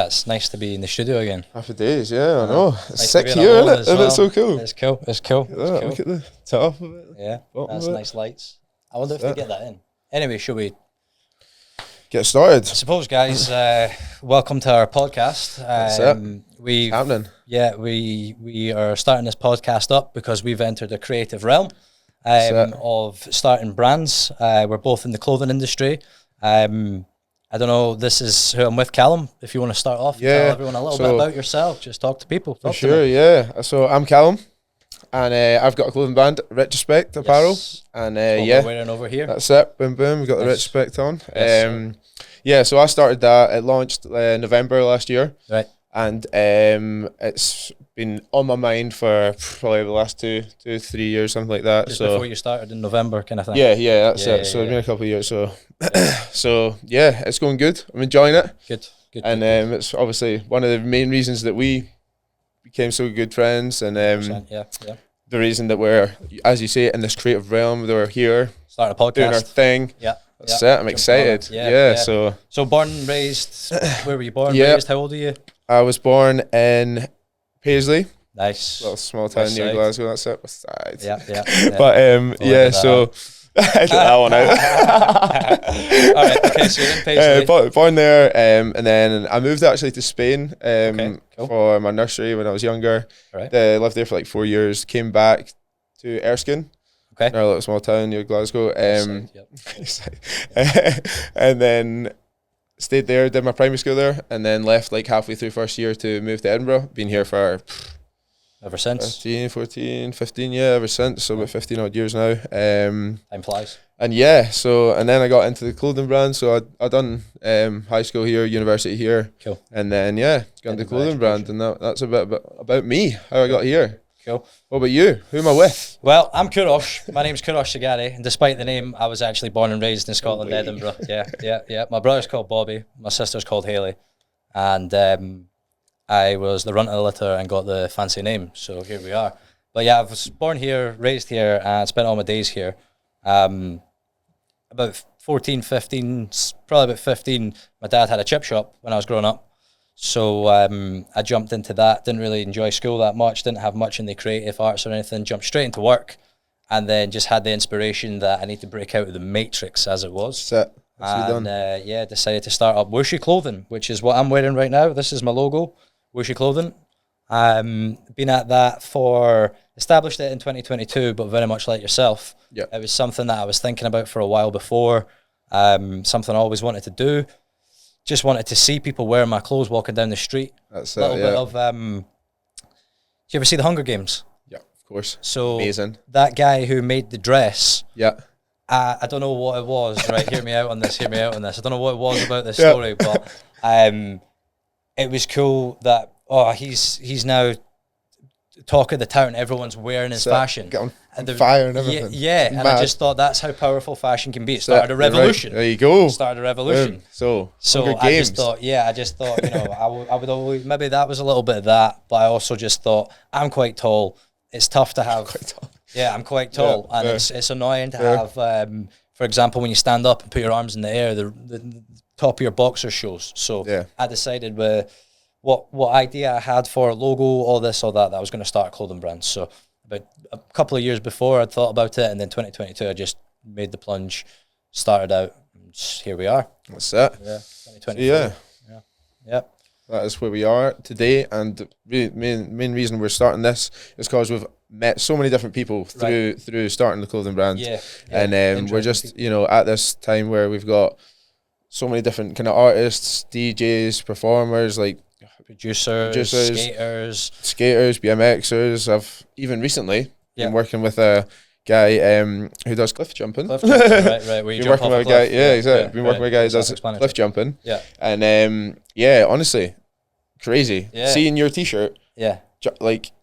it's nice to be in the studio again. Happy days, yeah, I know. It's nice sick here, isn't it? Isn't it so cool? It's cool. It's cool. Look at the top of it. Yeah, that's of it. nice lights. I wonder if they get that in. Anyway, should we get started? I suppose, guys, welcome to our podcast. That's it. It's happening. Yeah, we are starting this podcast up because we've entered the creative realm of starting brands. We're both in the clothing industry. I don't know, this is who I'm with, Callum. If you want to start off, tell everyone a little bit about yourself. Just talk to people. For sure, yeah. So I'm Callum, and I've got a clothing brand, Retrospect Apparel. Yes. And we're wearing over here. That's it. Boom, boom. We've got the Retrospect on. Yes, so I started that. It launched November last year. Right. And it's been on my mind for probably the last 3 years, something like that. Just so before you started in November, kind of thing. Yeah, that's it. So it's been a couple of years. So, so it's going good. I'm enjoying it. Good. And it's obviously one of the main reasons that we became so good friends, and the reason that we're, as you say, in this creative realm, that we're here starting a podcast, doing our thing. Yeah. That's it. I'm excited. Yeah. So born and raised. Where were you born? Raised? How old are you? I was born in Paisley. Nice. Little small town near Glasgow. That's it. West side. Yeah. But so edit that one out. All right. Okay. So you're in Paisley. Born there, and then I moved actually to Spain cool. for my nursery when I was younger. Right. Lived there for like 4 years. Came back to Erskine. Okay. In our little small town near Glasgow. And then stayed there, did my primary school there, and then left like halfway through first year to move to Edinburgh. Been here for ever since 15 ever since. So about 15 odd years now. Time flies. And then I got into the clothing brand. So I done high school here, university here. Cool. And then got into the clothing brand, and that's a bit about me, how I got here. Cool. What about you? Who am I with? Well, I'm Kurosh. My name's Kurosh Sagari, and despite the name, I was actually born and raised in Scotland, Edinburgh. Yeah. My brother's called Bobby. My sister's called Hayley, and I was the runt of the litter and got the fancy name. So here we are. But yeah, I was born here, raised here, and spent all my days here. About 14, 15, probably about 15, my dad had a chip shop when I was growing up. So I jumped into that, didn't really enjoy school that much, didn't have much in the creative arts or anything, jumped straight into work, and then just had the inspiration that I need to break out of the matrix, as it was. That's it. And decided to start up Whooshy Clothing, which is what I'm wearing right now. This is my logo, Whooshy Clothing. Been at that established it in 2022, but very much like yourself. Yeah. It was something that I was thinking about for a while before, something I always wanted to do. Just wanted to see people wearing my clothes walking down the street. That's a little bit of. Do you ever see the Hunger Games? Yeah, of course. So amazing. That guy who made the dress. Yeah. I don't know what it was. Right, hear me out on this. I don't know what it was about this story, but it was cool that he's now talk of the town. Everyone's wearing his fashion. Get on fire and everything. Yeah, and I just thought that's how powerful fashion can be. It started a revolution. Right. There you go. Started a revolution. So I just thought, I would always, maybe that was a little bit of that, but I also just thought, I'm quite tall. It's tough to have. Yeah, I'm quite tall, and it's annoying to have. For example, when you stand up and put your arms in the air, the top of your boxer shows. So I decided with what idea I had for a logo, all this, all that I was going to start a clothing brand. So about a couple of years before I'd thought about it, and then 2022 I just made the plunge, started out, and here we are. That's it. Yeah, 2022. Yeah. That is where we are today, and the main reason we're starting this is because we've met so many different people through starting the clothing brand. And we're just at this time where we've got so many different kind of artists, DJs, performers, like producers, skaters, BMXers. I've even recently been working with a guy who does cliff jumping. Right. Where you jump off a cliff. Exactly. Been working with a guy who does cliff jumping. Yeah. And honestly, crazy. Yeah. Seeing your T-shirt. Yeah.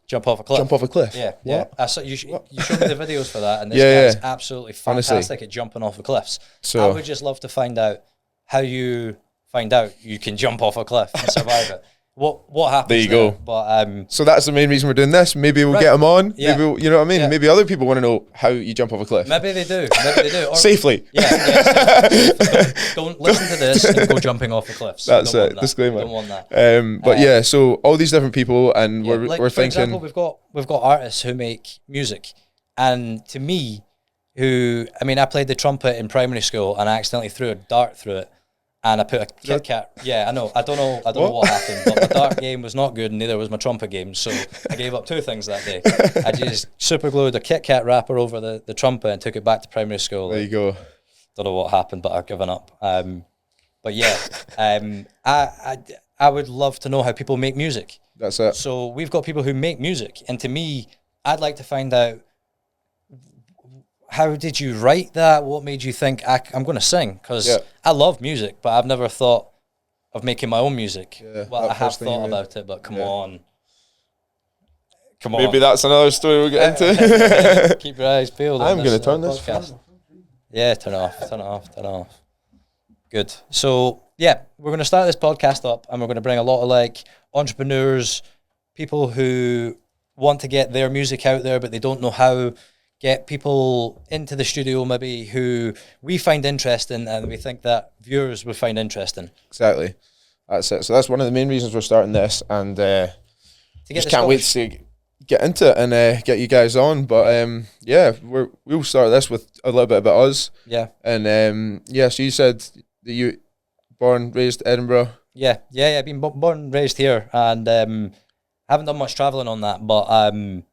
Jump off a cliff. Yeah. Yeah. You showed me the videos for that, and this guy's absolutely fantastic at jumping off of cliffs. So I would just love to find out how you find out you can jump off a cliff and survive it. what happens. There you go. But so that's the main reason we're doing this. Maybe we'll get them on. Yeah. Maybe you know what I mean. Yeah. Maybe other people want to know how you jump off a cliff. Maybe they do. Or, safely. Yeah. Safely. Don't listen to this and go jumping off the cliffs. That's it. Disclaimer. Don't want that. But yeah, so all these different people, and we're for thinking. Example, we've got artists who make music, and to me, I played the trumpet in primary school, and I accidentally threw a dart through it. And I put a Kit Kat. Yeah, I know. I don't know what happened, but my dart game was not good, and neither was my trumpet game. So I gave up 2 things that day. I just super glued a Kit Kat wrapper over the trumpet and took it back to primary school. There you go. Don't know what happened, but I've given up. But yeah, I would love to know how people make music. That's it. So we've got people who make music, and to me, I'd like to find out. How did you write that? What made you think I'm going to sing? Because I love music, but I've never thought of making my own music. Yeah, well, I have thought about it, but come on. Maybe that's another story we'll get into. Keep your eyes peeled. I'm going to turn this podcast. Yeah, turn it off. Good. So, yeah, we're going to start this podcast up, and we're going to bring a lot of entrepreneurs, people who want to get their music out there, but they don't know how. Get people into the studio maybe who we find interesting and we think that viewers would find interesting. Exactly. That's it. So that's one of the main reasons we're starting this, and just can't wait to get into it and get you guys on. But we'll start this with a little bit about us. Yeah. And so you said that you born, raised Edinburgh. Yeah. I've been born and raised here, and haven't done much traveling on that, but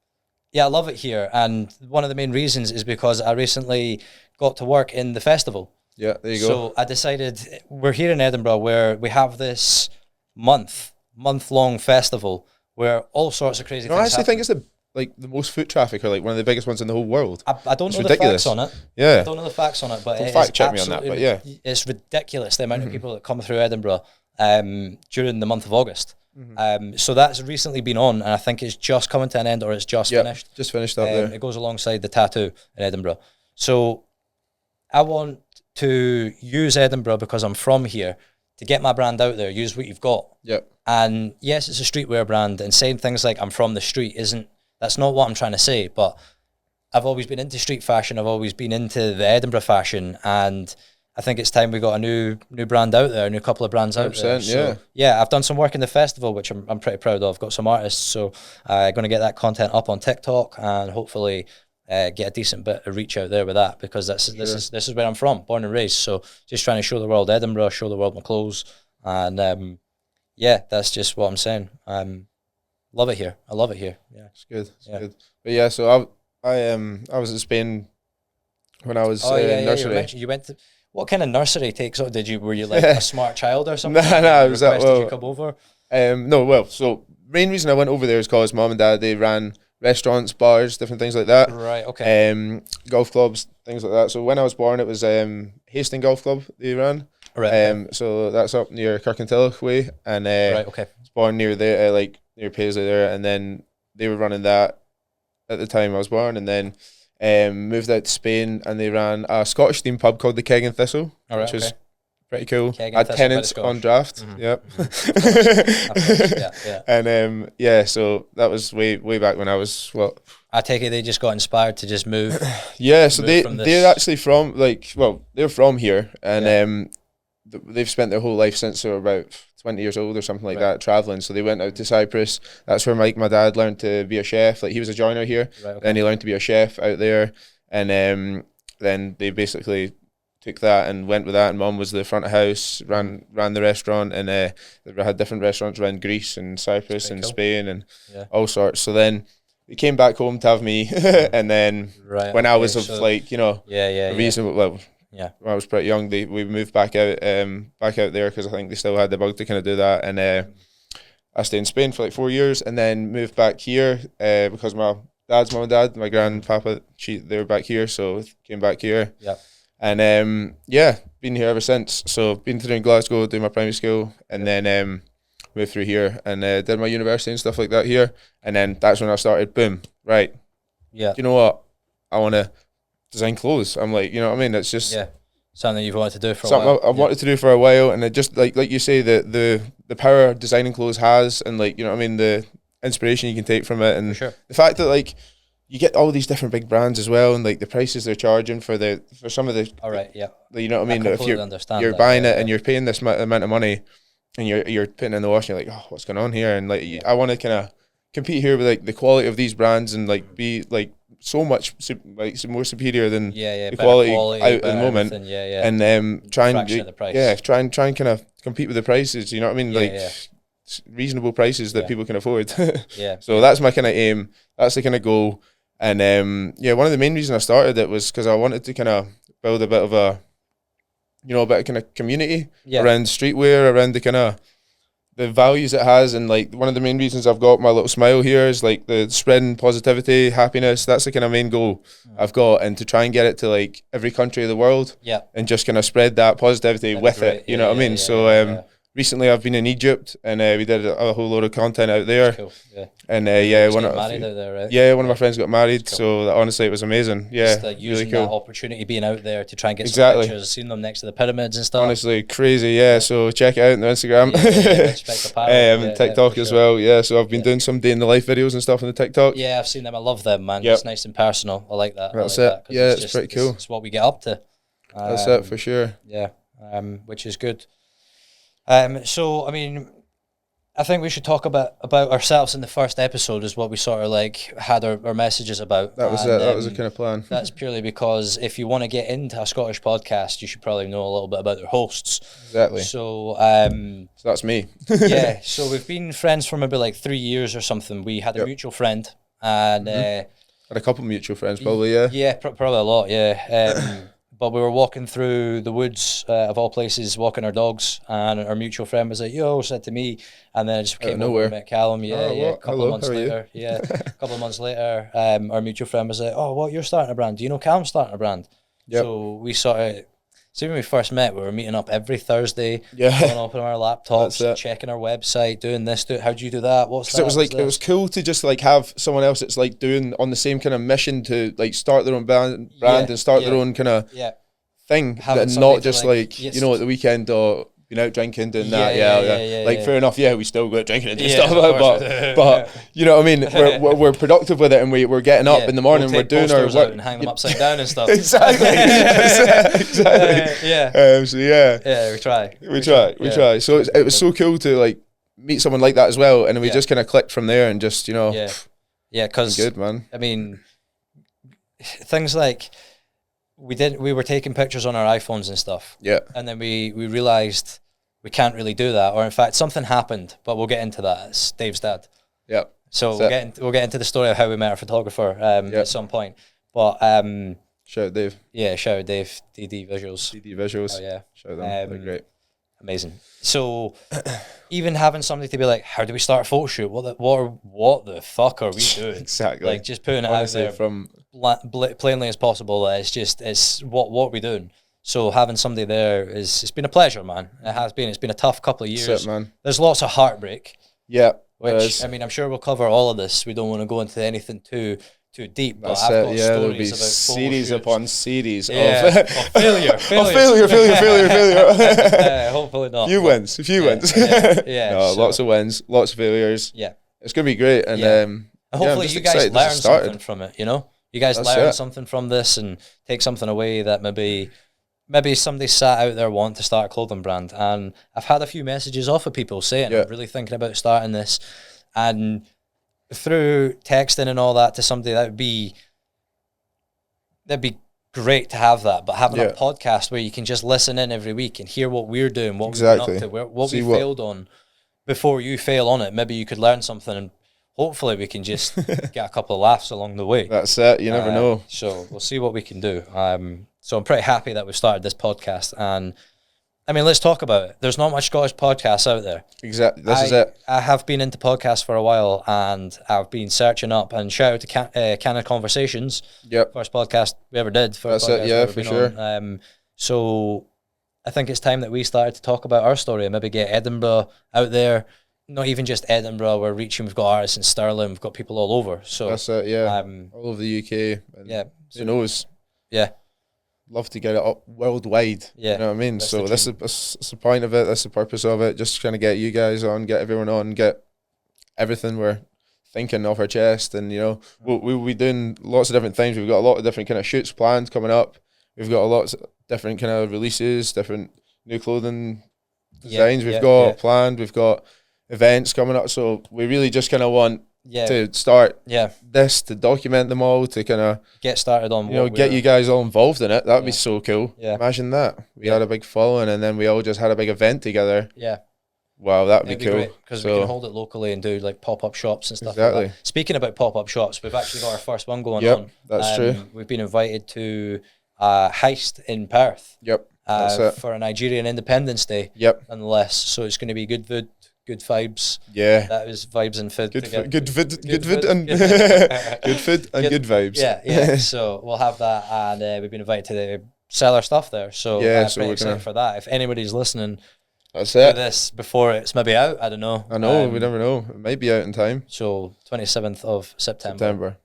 yeah, I love it here, and one of the main reasons is because I recently got to work in the festival. Yeah, there you go. So I decided, we're here in Edinburgh where we have this month-long festival where all sorts of crazy things happen. I actually think it's the most foot traffic, or one of the biggest ones in the whole world. I don't know ridiculous. The facts on it. Yeah. I don't know the facts on it, but don't fact check me on that, but yeah. It's ridiculous, the amount of people that come through Edinburgh during the month of August. So that's recently been on, and I think it's just coming to an end, or it's just finished. Just finished up there. It goes alongside the Tattoo in Edinburgh. So I want to use Edinburgh because I'm from here to get my brand out there. Use what you've got. Yep. And yes, it's a streetwear brand, and saying things like I'm from the street that's not what I'm trying to say. But I've always been into street fashion. I've always been into the Edinburgh fashion, and I think it's time we got a new brand out there, a new couple of brands out there. So, yeah, I've done some work in the festival, which I'm pretty proud of. Got some artists, so I'm going to get that content up on TikTok and hopefully get a decent bit of reach out there with that, because this is where I'm from, born and raised. So just trying to show the world Edinburgh, show the world my clothes, and that's just what I'm saying. Love it here. I love it here. Yeah, it's good. It's good. But yeah, so I was in Spain when I was in nursery. You went to. What kind of nursery takes? Were you like a smart child or something? No, it was that. Well, you come over? So main reason I went over there is because mom and dad, they ran restaurants, bars, different things like that. Right. Okay. Golf clubs, things like that. So when I was born, it was Hastings Golf Club they ran. Right. So that's up near Kirkintilloch way, and right. Okay. I was born near there, near Paisley there, and then they were running that at the time I was born, and then. Moved out to Spain, and they ran a Scottish themed pub called the Keg and Thistle, which was pretty cool. I had tenants on draft. Mm-hmm. Yep. And so that was way back when I was what? I take it they just got inspired to just move. Yeah, so they're actually from they're from here, and they've spent their whole life since they were about 20 years old or something like that, traveling. So they went out to Cyprus. That's where my dad learned to be a chef. He was a joiner here, then he learned to be a chef out there, and then they basically took that and went with that. And mum was the front of house, ran the restaurant, and they had different restaurants around Greece and Cyprus and Spain and all sorts. So then they came back home to have me, and then when I was reasonable. Yeah, when I was pretty young, we moved back out there because I think they still had the bug to kind of do that, and I stayed in Spain for 4 years, and then moved back here because my dad's mum and dad, my grandpapa, they were back here, so came back here. Yeah, and been here ever since. So been through in Glasgow, doing my primary school, and then moved through here and did my university and stuff like that here, and then that's when I started. Boom, right? Yeah. Do you know what? I want to design clothes. I'm like, you know what I mean? It's just Something you've wanted to do for a something while. I've wanted to do for a while, and it just like you say, the power designing clothes has, and like, you know what I mean, the inspiration you can take from it, and sure. the fact that like you get all these different big brands as well, and like the prices they're charging for some of the. All right, yeah. You know what I mean? If you're that, buying it and you're paying this amount of money, and you're putting it in the wash, and you're like, oh, what's going on here? And like, I want to kind of compete here with like the quality of these brands, and like be like so much more superior than the quality out at the moment. And try and kind of compete with the prices. You know what I mean? Reasonable prices that people can afford. So that's my kind of aim. That's the kind of goal. And one of the main reasons I started it was because I wanted to kind of build a bit of a kind of community around streetwear, around the kind of the values it has. And like one of the main reasons I've got my little smile here is like the spreading positivity, happiness. That's the kind of main goal I've got, and to try and get it to like every country of the world, and just kind of spread that positivity with it. You know what I mean? So recently I've been in Egypt, and we did a whole load of content out there. Cool. And one of married out there, right? One of my friends got married, so honestly it was amazing. Just using really cool. That opportunity, being out there to try and get some pictures, seeing them next to the pyramids and stuff. Honestly, crazy. So check it out on the Instagram. TikTok as well. So I've been doing some day in the life videos and stuff on the TikTok. I've seen them. I love them, man. It's nice and personal. I like that. That's it. It's pretty cool. It's what we get up to. That's it for sure. Which is good. So I mean, I think we should talk about ourselves in the first episode, is what we sort of like had our messages about. That was it. That was the kind of plan. That's purely because if you want to get into a Scottish podcast, you should probably know a little bit about their hosts. Exactly. So so that's me. So we've been friends for maybe like 3 years or something. We had a mutual friend, and had a couple of mutual friends, probably. Probably a lot. But we were walking through the woods, of all places, walking our dogs, and our mutual friend was like, "Yo," said to me, and then I just came over and met Callum. A couple of months later, our mutual friend was like, "Oh, what, you're starting a brand? Do you know Callum's starting a brand?" So we sort of. See, when we first met, we were meeting up every Thursday, going up on our laptops, checking our website, doing this, how do you do that? What's that? It was cool to just like have someone else that's like doing on the same kind of mission to like start their own brand and start their own kind of thing, and not just like at the weekend or out drinking, doing that. Like fair enough, we still go out drinking and do stuff, but you know what I mean. We're productive with it, and we're getting up in the morning. We're doing our work and hang them upside down and stuff. Exactly. We try. So it was so cool to like meet someone like that as well, and we just kind of clicked from there, and just because good, man. I mean, things like. We were taking pictures on our iPhones and stuff. And then we realized we can't really do that, or in fact something happened, but we'll get into that. It's Dave's dad. So we'll get into the story of how we met our photographer at some point. But shout out Dave. Shout out Dave. DD Visuals. Oh, shout out them. They're great. Amazing. So even having somebody to be like, how do we start a photo shoot? What the fuck are we doing? Exactly. Like just putting it out there from plainly as possible. It's what are we doing? So having somebody there it's been a pleasure, man. It has been. It's been a tough couple of years. That's it, man. There's lots of heartbreak. Which I mean, I'm sure we'll cover all of this. We don't want to go into anything too deep. But That's I've got there'll be stories about series upon series of failure. Hopefully not. Few wins. No, lots of wins, lots of failures. It's gonna be great, and hopefully you guys learn something from it. You guys learn something from this and take something away that maybe somebody sat out there wanting to start a clothing brand. And I've had a few messages off of people saying I'm really thinking about starting this, and through texting and all that to somebody, that'd be great to have that. But having a podcast where you can just listen in every week and hear what we're doing, what we've been up to, what we failed on before you fail on it, maybe you could learn something, and hopefully we can just get a couple of laughs along the way. That's it. You never know. So we'll see what we can do. So I'm pretty happy that we've started this podcast, and I mean, let's talk about it. There's not much Scottish podcasts out there. Exactly. This is it. I have been into podcasts for a while, and I've been searching up, and shout out to Canada Conversations. First podcast we ever did. That's it, for sure. So I think it's time that we started to talk about our story and maybe get Edinburgh out there. Not even just Edinburgh, we're reaching, we've got artists in Stirling, we've got people all over. So that's it, all over the UK. And who knows? love to get it up worldwide. Yeah, you know what I mean. So that's the point of it. That's the purpose of it. Just trying to get you guys on, get everyone on, get everything we're thinking off our chest, and you know, we'll be doing lots of different things. We've got a lot of different kind of shoots planned coming up. We've got a lot of different kind of releases, different new clothing designs we've got planned. We've got events coming up, so we really just kind of want to start this, to document them all, to kind of get started on, you know, get you guys all involved in it. That'd be so cool. Imagine that we had a big following, and then we all just had a big event together. Wow, that would be cool. Because we can hold it locally and do like pop-up shops and stuff like that. Speaking about pop-up shops, we've actually got our first one going on. That's true. We've been invited to Heist in Perth. For a Nigerian Independence Day. Nonetheless, so it's going to be good food, good vibes. That was vibes and food. Good food and good vibes. So we'll have that, and we've been invited to sell our stuff there. So I'm pretty excited for that. If anybody's listening, that's it. This before it's maybe out. I don't know. I know. We never know. It might be out in time. So 27th of September.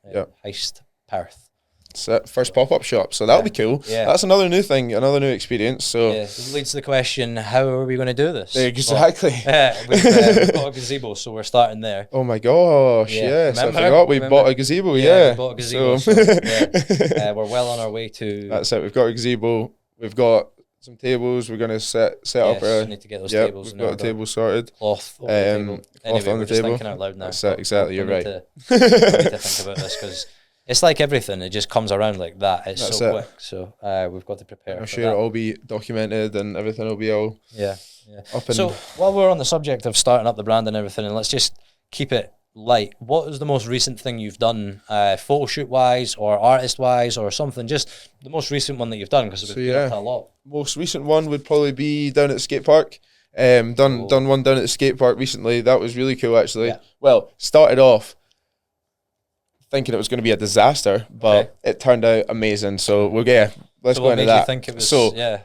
Heist Perth. It's it. First pop-up shop. So that'll be cool. That's another new thing, another new experience. So it leads to the question: how are we going to do this? Exactly. We've got a gazebo, so we're starting there. Oh my gosh! Yes, I forgot we bought a gazebo. We bought a gazebo. So we're well on our way to. That's it. We've got a gazebo. We've got some tables. We're gonna set up. Need to get those tables. We've got a table sorted. Cloth on the table. Anyway, on the table. Thinking out loud now. That's it. Exactly. You're right. We need to think about this, because it's like everything. It just comes around like that. It's so quick. So we've got to prepare. I'm sure it'll all be documented, and everything will be all up. So while we're on the subject of starting up the brand and everything, and let's just keep it light. What is the most recent thing you've done, photo shoot wise or artist wise or something? Just the most recent one that you've done, because we've been up to a lot. Most recent one would probably be down at the skate park. Done one down at the skate park recently. That was really cool, actually. Well, started off thinking it was going to be a disaster, but it turned out amazing. So we'll let's go into that. You think it was, disaster?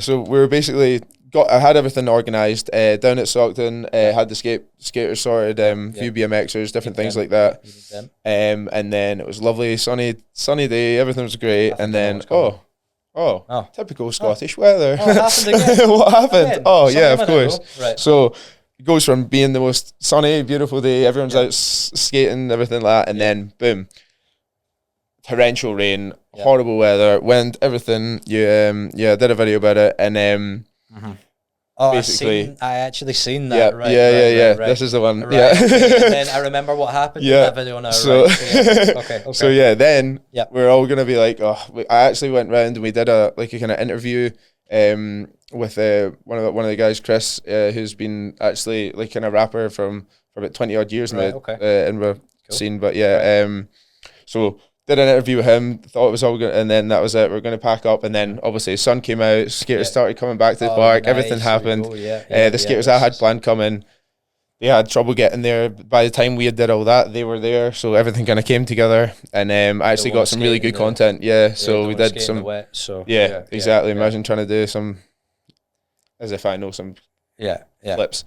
So we were basically I had everything organised down at Stockton. Had the skaters sorted, few BMXers, different things like that. And then it was lovely, sunny day. Everything was great. And then typical Scottish weather. It happened again. What happened? Again. Of course. Right. So it goes from being the most sunny, beautiful day, everyone's out skating, everything like that, and then boom, torrential rain, horrible weather, wind, everything. Did a video about it, and basically, I actually seen that. Right. This is the one. Right. And then I remember what happened in that video now. Okay. So then we're all gonna be like, I actually went round and we did a kind of interview with one of the guys, Chris, who's been actually like kind of rapper for about 20 odd years in the scene. But so did an interview with him, thought it was all good, and then that was it. We're going to pack up, and then obviously the sun came out, skaters started coming back to the park, everything happened. The skaters I had planned coming, they had trouble getting there. By the time we did all that, they were there, so everything kind of came together, and I actually got some really good content. So we did some exactly. Imagine trying to do some, as if I know some flips,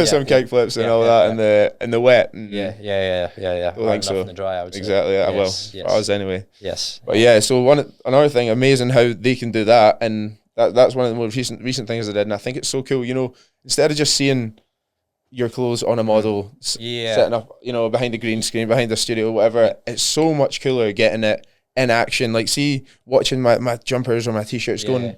some kick flips and all that in the wet. And I don't think so. In the dry, I would say. Exactly. For us anyway. Yes. But so another thing, amazing how they can do that, and that's one of the most recent things I did, and I think it's so cool. You know, instead of just seeing your clothes on a model setting up, behind a green screen, behind a studio, whatever, it's so much cooler getting it in action. Like, watching my jumpers or my t-shirts doing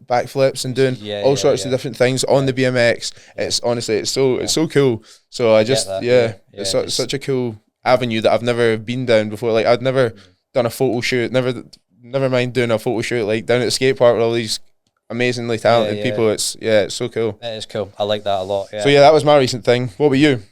backflips and doing all sorts of different things on the BMX. It's honestly, it's so cool. So I just it's such a cool avenue that I've never been down before. Like, I'd never done a photo shoot, never mind doing a photo shoot like down at the skate park with all these amazingly talented people. It's so cool. It is cool. I like that a lot. So that was my recent thing. What about you?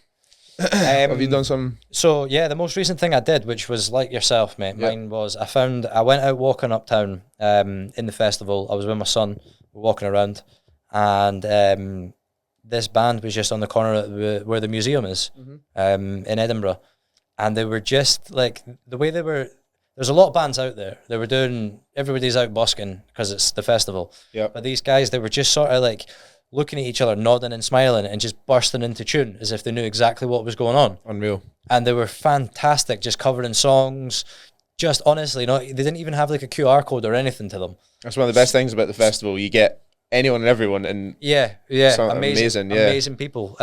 Have you done some? So the most recent thing I did, which was like yourself, mate. Mine was I went out walking uptown in the festival. I was with my son, walking around, and this band was just on the corner where the museum is, in Edinburgh, and they were just like the way they were. There's a lot of bands out there. They were doing, everybody's out busking because it's the festival. But these guys, they were just sort of like looking at each other, nodding and smiling, and just bursting into tune as if they knew exactly what was going on. Unreal. And they were fantastic, just covering songs, just honestly, they didn't even have like a QR code or anything to them. That's one of the best things about the festival. You get anyone and everyone, and amazing people.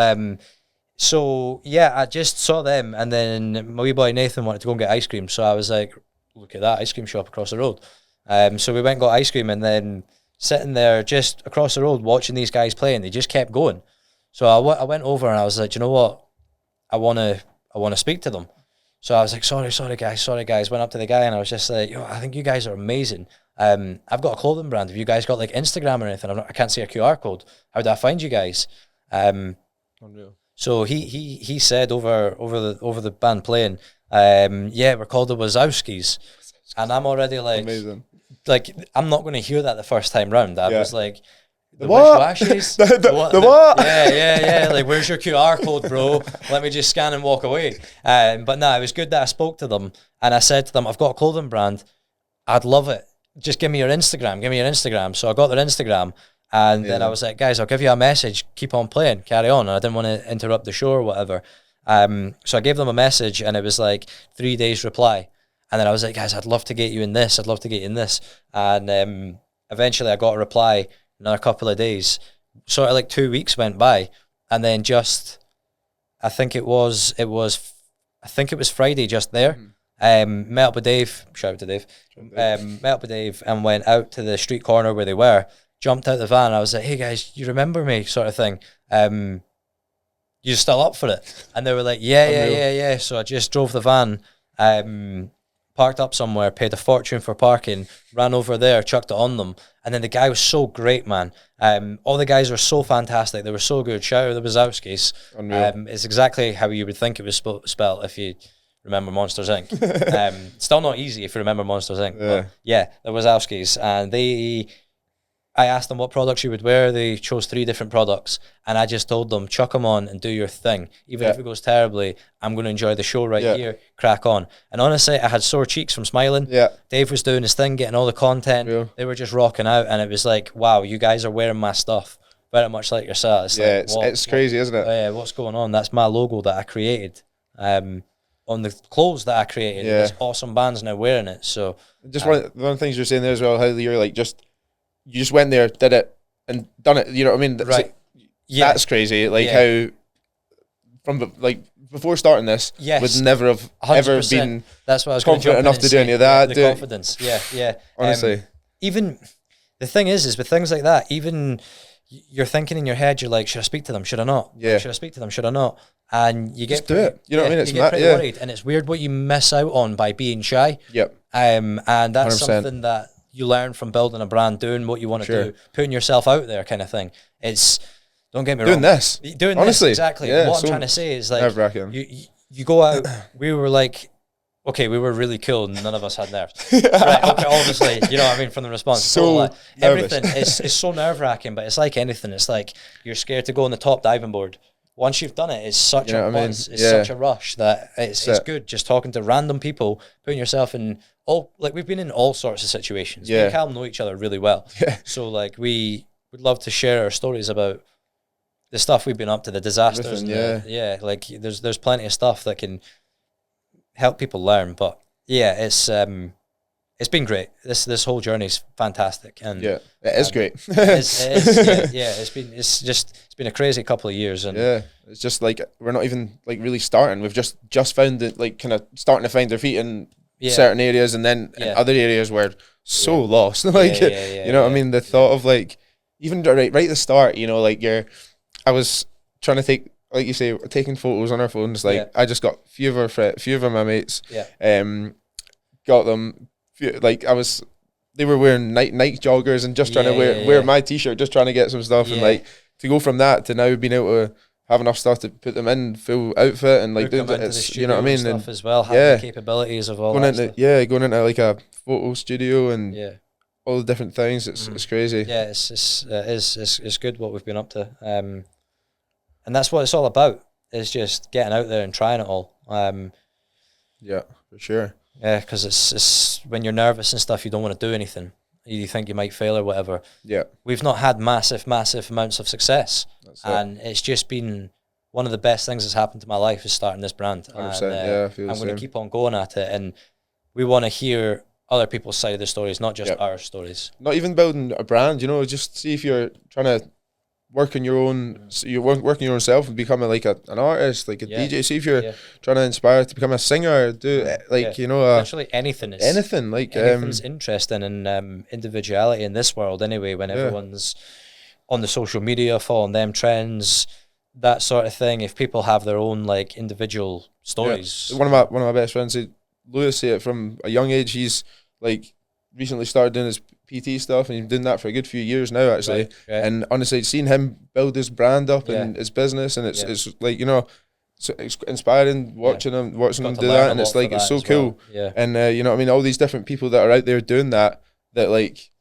So yeah, I just saw them, and then my wee boy Nathan wanted to go and get ice cream, so I was like, look at that ice cream shop across the road. So we went and got ice cream, and then sitting there just across the road watching these guys playing, they just kept going. So I went over and I was like, you know what, I want to speak to them. So I was like, sorry guys. Went up to the guy and I was just like, yo, I think you guys are amazing. I've got a clothing brand. Have you guys got like Instagram or anything? I can't see a QR code. How do I find you guys? Unreal. So he said over the band playing, yeah, we're called the Wazowskis, and I'm already like, amazing. Like I'm not going to hear that the first time round. I was like, the what? The what? Yeah. Like, where's your QR code, bro? Let me just scan and walk away. But no, it was good that I spoke to them and I said to them, I've got a clothing brand. I'd love it. Just give me your Instagram. So I got their Instagram. And then I was like, guys, I'll give you a message. Keep on playing. Carry on. And I didn't want to interrupt the show or whatever. So I gave them a message and it was like 3 days reply. And then I was like, guys, I'd love to get you in this. And eventually I got a reply another couple of days. Sort of like 2 weeks went by. And then I think it was Friday just there. Met up with Dave. Shout out to Dave. Met up with Dave and went out to the street corner where they were. Jumped out the van. I was like, hey guys, you remember me, sort of thing. You still up for it? And they were like, yeah. So I just drove the van, parked up somewhere, paid a fortune for parking, ran over there, chucked it on them. And then the guy was so great, man. All the guys were so fantastic. They were so good. Shout out to the Wazowskis. It's exactly how you would think it was spelled if you remember Monsters, Inc. Still not easy if you remember Monsters, Inc. But yeah, the Wazowskis. And I asked them what products you would wear. They chose 3 different products. And I just told them, chuck them on and do your thing. Even if it goes terribly, I'm going to enjoy the show here. Crack on. And honestly, I had sore cheeks from smiling. Dave was doing his thing, getting all the content. They were just rocking out. And it was like, wow, you guys are wearing my stuff. Very much like yourself. It's crazy, isn't it? What's going on? That's my logo that I created. On the clothes that I created. This awesome band's now wearing it. So just one of the things you're saying there as well, how you're like you just went there, did it, and done it. You know what I mean? Right. That's crazy. Like how from like before starting this, would never have 100%. Ever been. That's what I was confident enough to do any of that. The confidence. Yeah. Honestly, even the thing is with things like that, even you're thinking in your head, you're like, should I speak to them? Should I not? Yeah. Should I speak to them? Should I not? And you get do it. You know what I mean? It's pretty worried, and it's weird what you miss out on by being shy. Yep. And that's 100%. something that you learn from building a brand, doing what you want to do, putting yourself out there, kind of thing. It's, don't get me wrong, doing honestly this, exactly. What I'm trying to say is like you go out. We were like, okay, we were really cool, and none of us had nerves. Right? Okay, obviously, you know what I mean, from the response. So everything is so nerve wracking, but it's like anything. It's like you're scared to go on the top diving board. Once you've done it, it's such a buzz. It's such a rush that it's good just talking to random people, putting yourself in we've been in all sorts of situations. Me and Cal know each other really well. So like we would love to share our stories about the stuff we've been up to, the disasters. Like there's plenty of stuff that can help people learn. But yeah, it's been great. This whole journey is fantastic, and it is great. It's been a crazy couple of years, and it's just like we're not even like really starting. We've just found it, like kind of starting to find their feet in certain areas, and then in other areas we're so lost. Like you know what I mean? The thought of like even right at the start, you know, like I was trying to take, like you say, taking photos on our phones. Like I just got a few of my mates. Got them. Like they were wearing Nike joggers and just trying to wear my t-shirt, just trying to get some stuff, and like to go from that to now being able to have enough stuff to put them in full outfit and like doing it, you know what I mean, stuff as well, having the capabilities of all going that into stuff. Going into like a photo studio and all the different things. It's crazy. It's good what we've been up to, and that's what it's all about. Is just getting out there and trying it all. For sure. Yeah, because it's when you're nervous and stuff, you don't want to do anything. You think you might fail or whatever. Yeah. We've not had massive amounts of success. And it's just been one of the best things that's happened to my life is starting this brand. 100%, I'm going to keep on going at it. And we want to hear other people's side of the stories, not just our stories. Not even building a brand, you know, just see if you're trying to work on your own, working your own self and becoming like an artist, like a DJ. See if you're trying to inspire to become a singer, do like, you know, actually anything's interesting in individuality in this world anyway, when everyone's on the social media, following them trends, that sort of thing. If people have their own like individual stories. One of my best friends, Lewis, say it from a young age. He's like recently started doing his PT stuff, and he's doing that for a good few years now, actually. Right. And honestly, seeing him build his brand up and his business, and it's like, you know, it's inspiring watching him do that, and it's like it's so cool. And you know what I mean, all these different people that are out there doing that like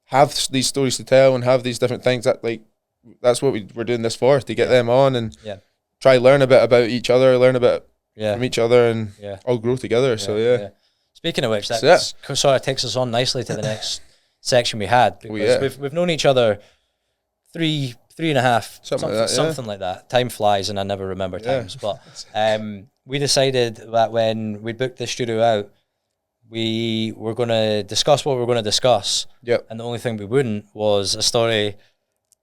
have these stories to tell and have these different things, that like that's what we're doing this for, to get them on and try learn a bit about each other, learn a bit from each other, and all grow together. So speaking of which, that sort of takes us on nicely to the next section we had, because we've known each other three and a half, something like that. Time flies and I never remember times. But we decided that when we booked the studio out, we were going to discuss what we were going to discuss. And the only thing we wouldn't was a story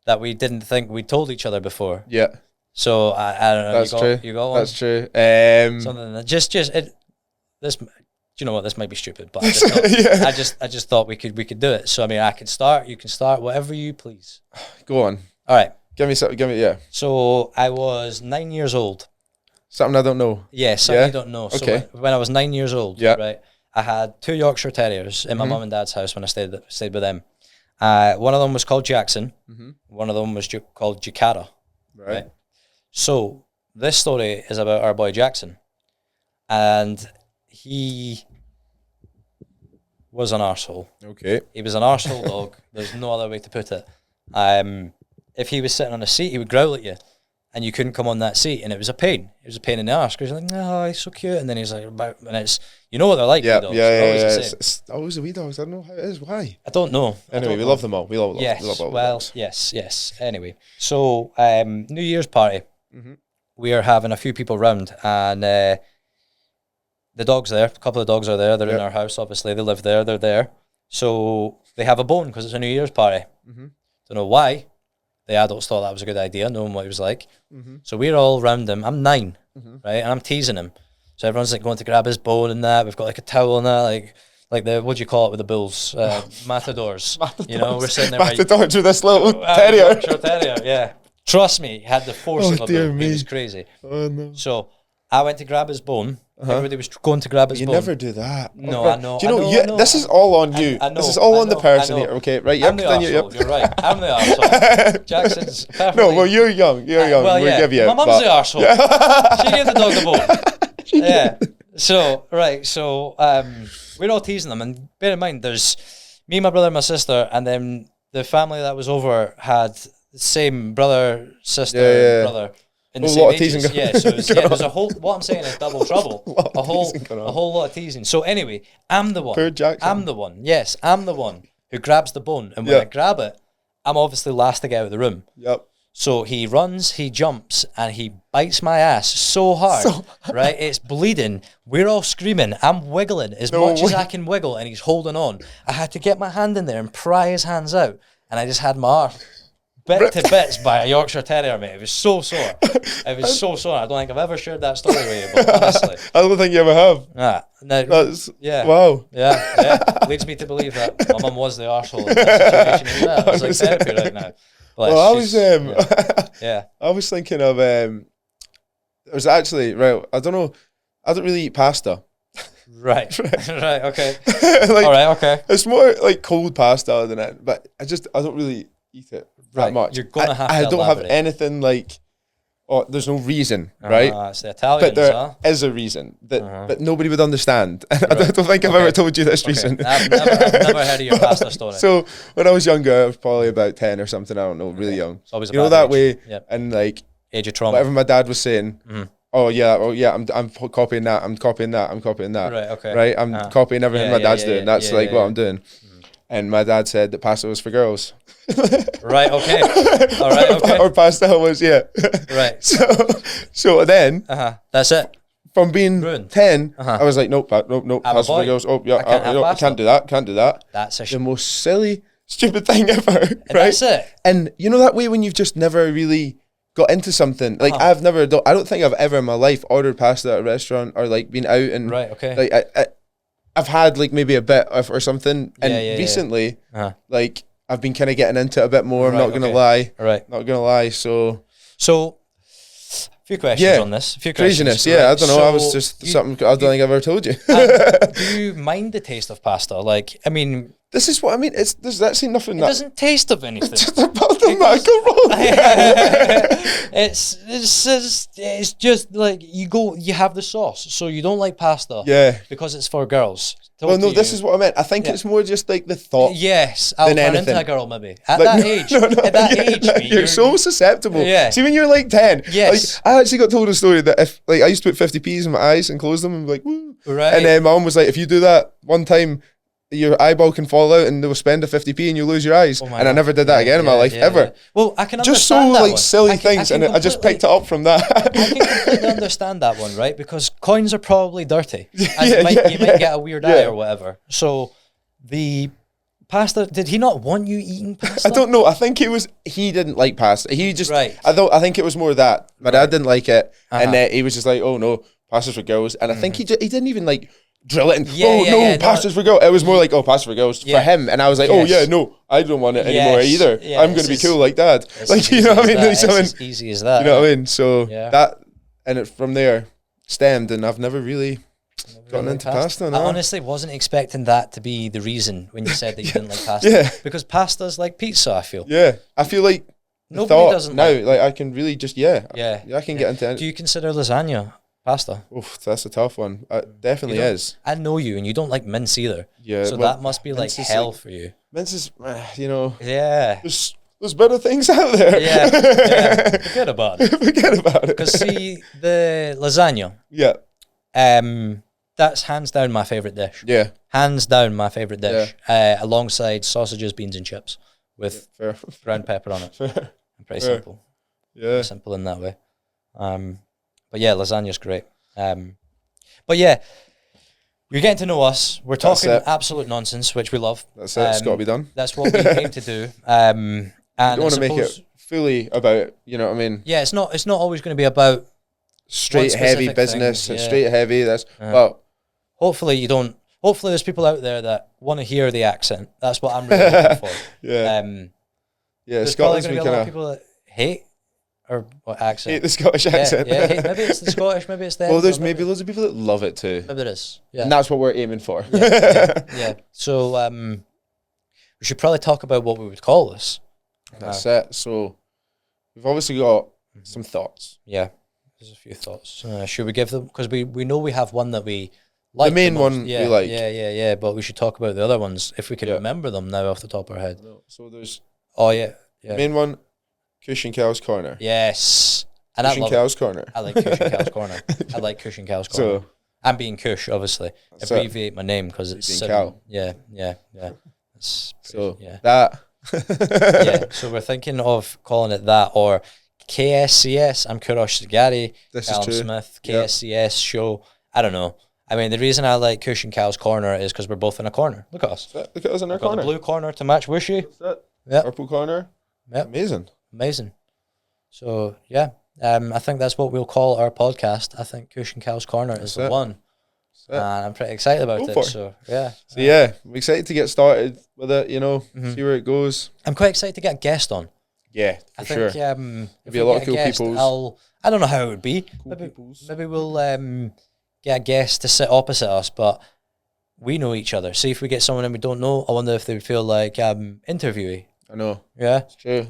that we didn't think we'd told each other before. So I don't know. That's true. You got one? That's true. Something that this. Do you know what? This might be stupid, but I just thought we could do it. So I mean, I can start. You can start. Whatever you please. Go on. All right. Give me something. So I was 9 years old. Something I don't know. Yeah, something you don't know. Okay. So when I was 9 years old, right, I had 2 Yorkshire Terriers in my mum and dad's house when I stayed with them. One of them was called Jackson. One of them was called Jakarta. Right. So this story is about our boy Jackson, and he was an arsehole. Okay. He was an arsehole dog. There's no other way to put it. If he was sitting on a seat, he would growl at you, and you couldn't come on that seat, and it was a pain. It was a pain in the arse, because you're like, no, he's so cute, and then he's like, and it's, you know what they're like, wee dogs. It's always the wee dogs. I don't know how it is. Why? I don't know. Anyway, we love them all. We love all the dogs. Yes. Anyway, so New Year's party, we are having a few people round, and the dog's there. A couple of dogs are there. They're in our house, obviously. They live there. They're there. So they have a bone because it's a New Year's party. Don't know why. The adults thought that was a good idea, knowing what he was like. So we're all around him. I'm 9, right? And I'm teasing him. So everyone's like going to grab his bone and that. We've got like a towel and that, like the, what do you call it with the bulls? Matadors. You know, we're sitting there. Matadors with this little terrier. Terrier, yeah. Trust me, he had the force of a bull. He was crazy. Oh, no. So I went to grab his bone. Everybody was going to grab his bone. You never do that. No, I know. Do you know, this is all on you. This is all on the person here, okay? Right, I'm the arsehole, you're right. I'm the arsehole. Jackson's perfectly... No, well, you're young. Well, we'll give you my mum's the arsehole. She gave the dog the bone. Yeah. So, right, so we're all teasing them. And bear in mind, there's me, my brother, and my sister, and then the family that was over had the same brother, sister, brother. In the same ages. So there's a whole, what I'm saying is double trouble. a whole lot of teasing. So anyway, I'm the one. Poor Jackson. I'm the one. Yes, I'm the one who grabs the bone. And when I grab it, I'm obviously last to get out of the room. So he runs, he jumps, and he bites my ass so hard, right? It's bleeding. We're all screaming. I'm wiggling as much as I can wiggle, and he's holding on. I had to get my hand in there and pry his hands out, and I just had my arse bit to bits by a Yorkshire Terrier, mate. It was so sore. It was so sore. I don't think I've ever shared that story with you, but honestly. I don't think you ever have. Wow. Yeah. Leads me to believe that my mum was the arsehole in that situation as well. It's like therapy right now. I was thinking of, there's actually, I don't really eat pasta. Right, okay. All right, okay. It's more like cold pasta than it, but I don't really eat it that much. You're gonna have to I don't have anything like, there's no reason, right? It's the Italians, but there is a reason that but nobody would understand. I don't think I've ever told you this reason. I've never heard of your pasta story. So when I was younger, I was probably about 10 or something, I don't know, really young. It's always you know that age. Way, and like age of trauma. Whatever my dad was saying, I'm copying that, I'm copying that. Right, okay. Right, I'm copying everything my dad's doing. That's what I'm doing. And my dad said that pasta was for girls. Right, okay. All right, okay. Or pasta was, Right. So then... That's it. from being ruined. 10, I was like, nope, pasta for girls. Oh, yeah, I can't do that. That's the most silly, stupid thing ever, right? That's it. And you know that way when you've just never really got into something. Like, I don't think I've ever in my life ordered pasta at a restaurant or, like, been out and... Right, okay. Like, I've had, like, maybe a bit of or something. And recently, like, I've been kind of getting into it a bit more. I'm not going to lie. Right. Not going to lie, so... A few questions on this. Craziness, right. I don't know. I was just something I don't think I've ever told you. Do you mind the taste of pasta? Like, I mean... This is what I mean. There's actually nothing that... It doesn't taste of anything. It's just about the macaroni. It's just like you have the sauce. So you don't like pasta. Yeah. Because it's for girls. Well, no, this is what I meant. I think it's more just like the thought. Yes, I'll turn into a girl maybe. At like, that age, you're so susceptible. Yeah. See, when you're like 10, yes. Like, I actually got told a story that if like I used to put 50p's in my eyes and close them and be like, woo. Right. And then my mum was like, if you do that one time, your eyeball can fall out and they'll spend a 50p and you lose your eyes. And I never did that again in my life, ever. Yeah. Well, I can understand just so that like one. silly things, and I just picked it up from that. I can completely understand that one, right? Because coins are probably dirty. And you might get a weird eye or whatever. So the pasta, did he not want you eating pasta? I don't know. I think he didn't like pasta. He just, I think it was more that. My dad didn't like it. And he was just like, oh no, pasta's for girls. And I think he didn't even like drill it in. Pasta's for girls. It was more like, oh, pasta for girls for him. And I was like, oh yeah, no, I don't want it anymore either. I'm going to be cool like dad. Like, you know what I mean? It's as easy as that. You know what I mean? So that, and it from there stemmed, and I've never really gotten into pasta. No. I honestly wasn't expecting that to be the reason when you said that you didn't like pasta. Because pasta's like pizza, I feel. Yeah. I feel like nobody doesn't now, like I can really just, I can get into it. Do you consider lasagna pasta? Oof, that's a tough one. It definitely is. I know you, and you don't like mince either. Yeah. So that must be like hell for you. Mince is, you know. Yeah. There's better things out there. Yeah. Forget about it. Forget about it. Because see, the lasagna. Yeah. That's hands down my favourite dish. Yeah. Hands down my favourite dish. Alongside sausages, beans and chips with ground pepper on it. Fair. Pretty simple. Yeah. Pretty simple in that way. But yeah, lasagna's great. But yeah, you're getting to know us. We're talking absolute nonsense, which we love. That's it. It's got to be done. That's what we aim to do. And you don't want to make it fully about, you know what I mean? Yeah, it's not always going to be about straight heavy business and straight heavy. That's well. Hopefully you don't. Hopefully there's people out there that want to hear the accent. That's what I'm really looking for. There's probably going to be a lot of people that hate. Or what accent? Hate the Scottish accent. Maybe it's the Scottish, maybe it's the... Well, there's maybe loads of people that love it too. Maybe there is, And that's what we're aiming for. So, we should probably talk about what we would call this. That's it. So, we've obviously got some thoughts. Yeah, there's a few thoughts. Should we give them... Because we know we have one that we like. The main one we like. Yeah, but we should talk about the other ones, if we can remember them now off the top of our head. So, there's... Oh, yeah. The main one... Kush and Cals Corner. Yes. And Kush and Cals Corner. I like Kush and Cals Corner. I like Kush and Cals Corner. So, I'm being Kush, obviously. Abbreviate my name because it's... Cal. Yeah. So, that... So we're thinking of calling it that, or KSCS. I'm Kurosh Sagari. Callum Smith. KSCS show. I don't know. I mean, the reason I like Kush and Cals Corner is because we're both in a corner. Look at us. Look at us in our corner. Got the blue corner to match Wishy. Purple corner. Yep. Amazing. So, I think that's what we'll call our podcast. I think Kush and Cals Corner is the one. And I'm pretty excited about it. So, I'm excited to get started with it, you know, see where it goes. I'm quite excited to get a guest on. Yeah, for sure. Maybe be a lot of cool people. I don't know how it would be. Maybe we'll get a guest to sit opposite us, but we know each other. See if we get someone and we don't know, I wonder if they would feel like interviewee. I know. Yeah. It's true.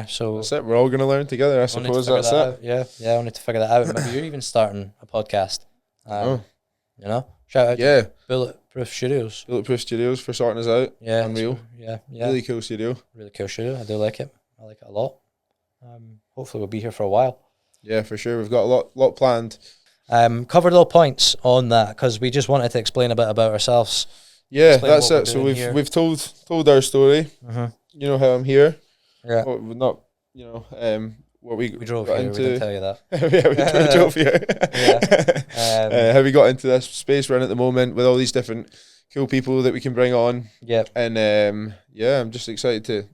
So that's it. We're all going to learn together. I suppose that's it. Yeah. I need to figure that out. Maybe you're even starting a podcast. You know, shout out to Bulletproof Studios. Bulletproof Studios for sorting us out. Yeah, unreal. Yeah. Really cool studio. Really cool studio. I do like it. I like it a lot. Hopefully we'll be here for a while. Yeah, for sure. We've got a lot planned. Covered little points on that because we just wanted to explain a bit about ourselves. Yeah, that's it. So we've told our story. You know how I'm here. Yeah. Well, not, you know, what we drove here. into. We didn't tell you that. Yeah, we drove here. Yeah. How we got into this space we're in at the moment with all these different cool people that we can bring on. Yep. And I'm just excited to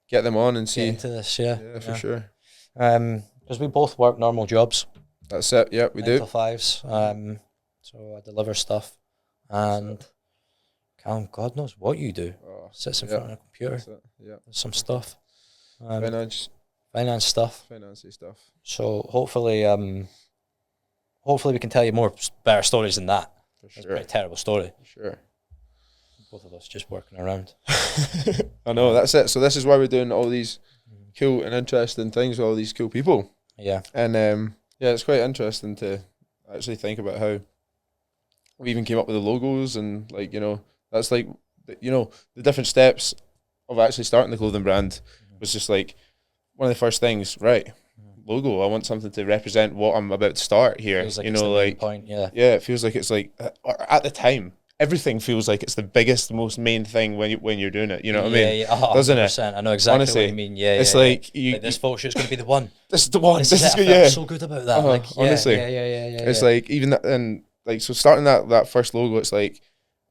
get them on and see into this. Yeah, for sure. Because we both work normal jobs. That's it. Yeah, we 9 do. to 5s. So I deliver stuff, and Callum, God knows what you do. Sits in front of a computer. Yeah. Some stuff. Finance stuff. Financy stuff. So hopefully we can tell you more better stories than that. For sure. It's a pretty terrible story. For sure. Both of us just working around. I know, that's it. So this is why we're doing all these cool and interesting things with all these cool people. Yeah. And it's quite interesting to actually think about how we even came up with the logos, and like, you know, that's like, you know, the different steps of actually starting the clothing brand was just like one of the first things, right? Logo. I want something to represent what I'm about to start here. Feels like you it's know, the main like point, yeah. Yeah, it feels like it's like at the time, everything feels like it's the biggest, most main thing when you're doing it. You know what I mean? Yeah, doesn't it? I know exactly Honestly, what you mean. Yeah, it's yeah, like like this photo shoot's going to be the one. This is the one. This is I good. felt Yeah, so good about that. Like, honestly, yeah. It's like even that, and like, so starting that first logo, it's like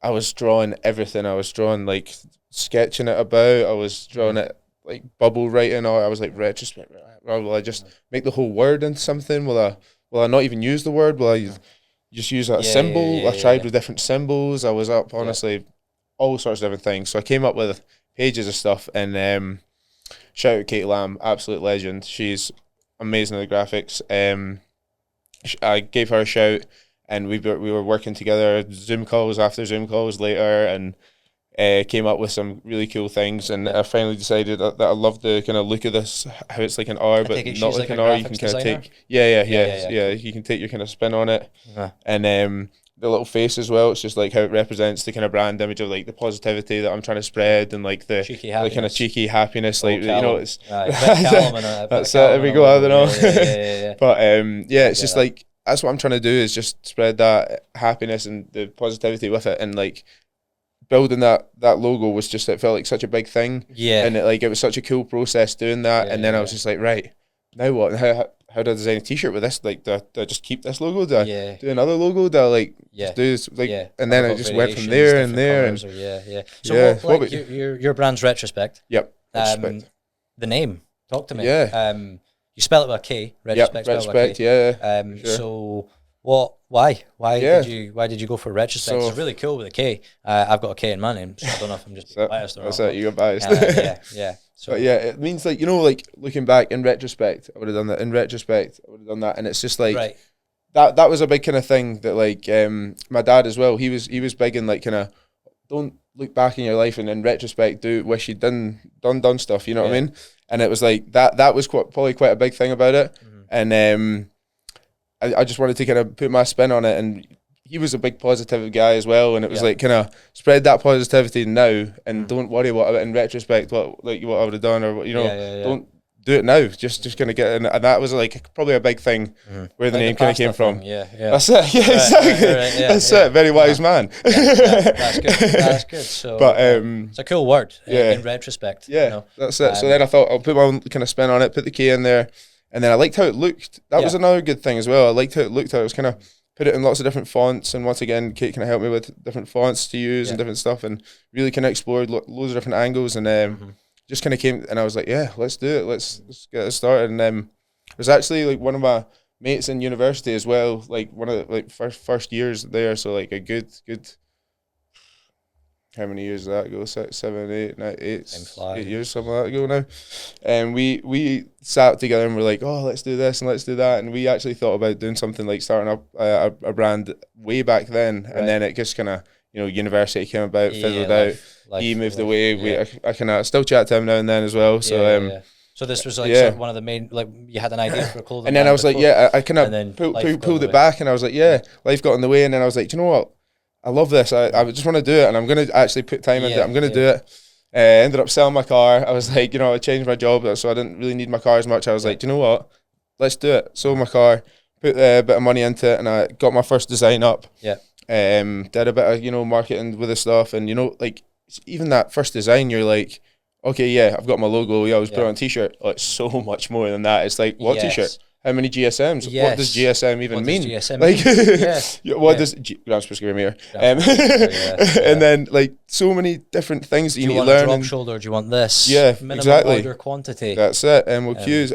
I was drawing everything. I was drawing, like, sketching it about. I was drawing it like bubble writing. Or I was like, retrospect. Will I just make the whole word into something? Will I not even use the word? Will I just use a symbol? I tried with different symbols. I was up, honestly, all sorts of different things. So I came up with pages of stuff, and shout out Kate Lamb, absolute legend. She's amazing at the graphics. I gave her a shout, and we were working together, Zoom calls after Zoom calls later, and came up with some really cool things. And I finally decided that I love the kind of look of this, how it's like an R, but not like an R. You can kind of take, yeah. You can take your kind of spin on it, and the little face as well. It's just like how it represents the kind of brand image of like the positivity that I'm trying to spread, and like the kind of cheeky happiness, like, you know, it's that's it. There we go. I don't know, but it's just like that's what I'm trying to do, is just spread that happiness and the positivity with it, and like building that logo was just, it felt like such a big thing, and it was such a cool process doing that, and then I was just like, right, now what? How do I design a t-shirt with this? Like, do I just keep this logo? Do I do another logo? Do I like do this, like, and then I just went from there and there, and so what like your brand's Retrospect. Yep. Retrospect. The name, talk to me. You spell it with a K. Retrospect. Sure. So why did you go for Retrospect? It's really cool with a K. I've got a K in my name, so I don't know if I'm just biased or not. That's it, you got biased. So but it means, like, you know, like looking back in retrospect, I would have done that. In retrospect, I would have done that, and it's just like that was a big kind of thing that, like, my dad as well. He was big in, like, kind of, don't look back in your life and in retrospect wish you'd done stuff. You know what I mean? And it was like that was probably quite a big thing about it, and I just wanted to kind of put my spin on it, and he was a big positive guy as well, and it was like kind of spread that positivity now, and don't worry what in retrospect what I would have done, or, you know, don't do it now. Just kind of get in, and that was like probably a big thing where the name kind of came from. That's it. Exactly. That's it. Very wise man. That's good. That's good. So, but it's a cool word. In retrospect. Yeah, you know? That's it. So then I thought I'll put my own kind of spin on it, put the K in there, and then I liked how it looked. That was another good thing as well. I liked how it looked. How it was kind of put it in lots of different fonts, and once again, Kate kind of helped me with different fonts to use and different stuff, and really kind of explored loads of different angles, and just kind of came, and I was like, yeah, let's do it, let's get it started. And it was actually like one of my mates in university as well, like one of the like first years there, so like a good how many years did that ago? 7, 8, 9, 8 years, something like that ago now. And we sat together and we're like, oh, let's do this and let's do that. And we actually thought about doing something like starting up a brand way back then. And then it just kind of, you know, university came about, fizzled out. He moved away. I kind of still chat to him now and then as well. So so this was like sort of one of the main, like, you had an idea for a clothing. And then I was like, I kind of pulled it back, and I was like, life got in the way. And then I was like, do you know what? I love this. I just want to do it, and I'm going to actually put time into it. I'm going to do it. Ended up selling my car. I was like, you know, I changed my job, so I didn't really need my car as much. I was like, do you know what? Let's do it. Sold my car, put a bit of money into it, and I got my first design up. Did a bit of, you know, marketing with the stuff, and, you know, like, even that first design, you're like, okay, yeah, I've got my logo. Yeah, I was put on a t-shirt. Oh, it's so much more than that. It's like, what t-shirt? How many GSMs? What does GSM even mean? GSM like, what does Grams per square meter? And then like so many different things that you need to learn. Do you want a drop shoulder? Do you want this? Yeah, minimum order quantity. That's it. And with cues,